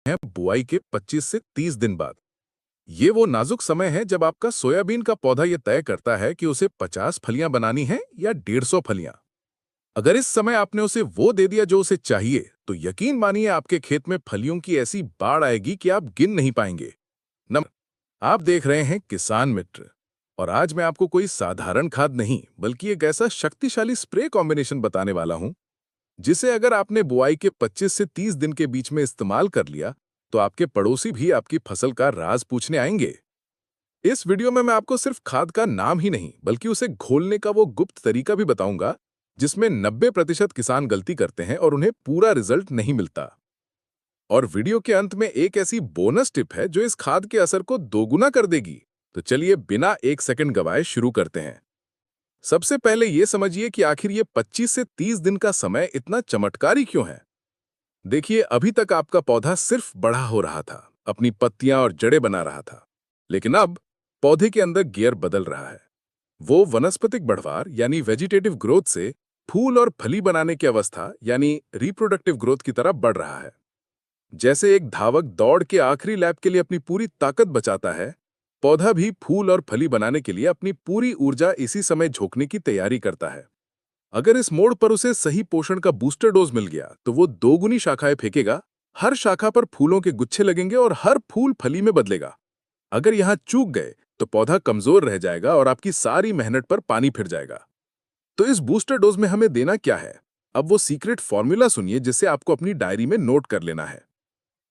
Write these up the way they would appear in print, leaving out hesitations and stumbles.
हैं बुआई के 25 से 30 दिन बाद। ये वो नाजुक समय है जब आपका सोयाबीन का पौधा ये तय करता है कि उसे 50 फलियां बनानी हैं या 150 फलियां। अगर इस समय आपने उसे वो दे दिया जो उसे चाहिए, तो यकीन मानिए आपके खेत में फलियों की ऐसी बाढ़ आएगी कि आप गिन नहीं पाएंगे। आप देख रहे हैं किसान मित्र, और आज मैं आपको कोई साधारण खाद नहीं बल्कि एक ऐसा शक्तिशाली स्प्रे कॉम्बिनेशन बताने वाला हूं जिसे अगर आपने बुआई के 25 से 30 दिन के बीच में इस्तेमाल कर लिया, तो आपके पड़ोसी भी आपकी फसल का राज पूछने आएंगे। इस वीडियो में मैं आपको सिर्फ खाद का नाम ही नहीं बल्कि उसे घोलने का वो गुप्त तरीका भी बताऊंगा जिसमें 90% किसान गलती करते हैं और उन्हें पूरा रिजल्ट नहीं मिलता। और वीडियो के अंत में एक ऐसी बोनस टिप है जो इस खाद के असर को दोगुना कर देगी। तो चलिए बिना एक सेकंड गवाए शुरू करते हैं। सबसे पहले यह समझिए कि आखिर ये 25 से 30 दिन का समय इतना चमत्कारी क्यों है। देखिए, अभी तक आपका पौधा सिर्फ बड़ा हो रहा था, अपनी पत्तियां और जड़ें बना रहा था। लेकिन अब पौधे के अंदर गियर बदल रहा है। वो वनस्पतिक बढ़वार यानी वेजिटेटिव ग्रोथ से फूल और फली बनाने की अवस्था यानी रिप्रोडक्टिव ग्रोथ की तरफ बढ़ रहा है। जैसे एक धावक दौड़ के आखिरी लैप के लिए अपनी पूरी ताकत बचाता है, पौधा भी फूल और फली बनाने के लिए अपनी पूरी ऊर्जा इसी समय झोंकने की तैयारी करता है। अगर इस मोड़ पर उसे सही पोषण का बूस्टर डोज मिल गया तो वो दोगुनी शाखाएं फेंकेगा। हर शाखा पर फूलों के गुच्छे लगेंगे और हर फूल फली में बदलेगा। अगर यहां चूक गए तो पौधा कमजोर रह जाएगा और आपकी सारी मेहनत पर पानी फिर जाएगा। तो इस बूस्टर डोज में हमें देना क्या है? अब वो सीक्रेट फॉर्मूला सुनिए जिसे आपको अपनी डायरी में नोट कर लेना है।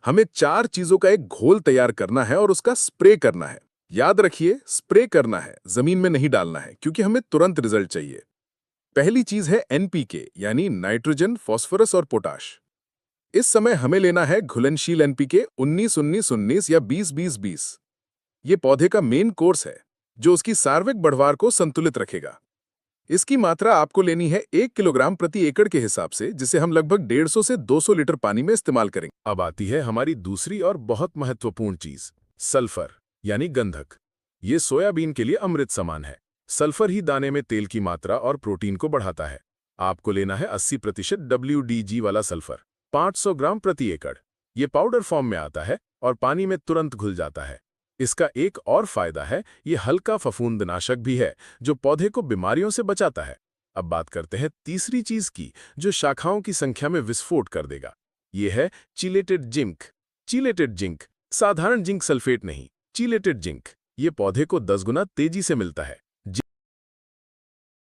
हमें 4 चीजों का एक घोल तैयार करना है और उसका स्प्रे करना है। याद रखिए, स्प्रे करना है, जमीन में नहीं डालना है, क्योंकि हमें तुरंत रिजल्ट चाहिए। पहली चीज है एनपीके यानी नाइट्रोजन, फास्फोरस और पोटाश। इस समय हमें लेना है घुलनशील एनपीके 19-19-19 या 20-20-20। ये पौधे का मेन कोर्स है जो उसकी सार्विक बढ़वार को संतुलित रखेगा। इसकी मात्रा आपको लेनी है 1 किलोग्राम प्रति एकड़ के हिसाब से, जिसे हम लगभग 150 से 200 लीटर पानी में इस्तेमाल करेंगे। अब आती है हमारी दूसरी और बहुत महत्वपूर्ण चीज, सल्फर यानी गंधक। ये सोयाबीन के लिए अमृत समान है। सल्फर ही दाने में तेल की मात्रा और प्रोटीन को बढ़ाता है। आपको लेना है 80% WDG वाला सल्फर, 500 ग्राम प्रति एकड़। ये पाउडर फॉर्म में आता है और पानी में तुरंत घुल जाता है। इसका एक और फायदा है, ये हल्का फफूंदनाशक भी है जो पौधे को बीमारियों से बचाता है। अब बात करते हैं तीसरी चीज की, जो शाखाओं की संख्या में विस्फोट कर देगा। ये है चिलेटेड जिंक। चिलेटेड जिंक, साधारण जिंक सल्फेट नहीं, चिलेटेड जिंक। ये पौधे को 10 गुना तेजी से मिलता है।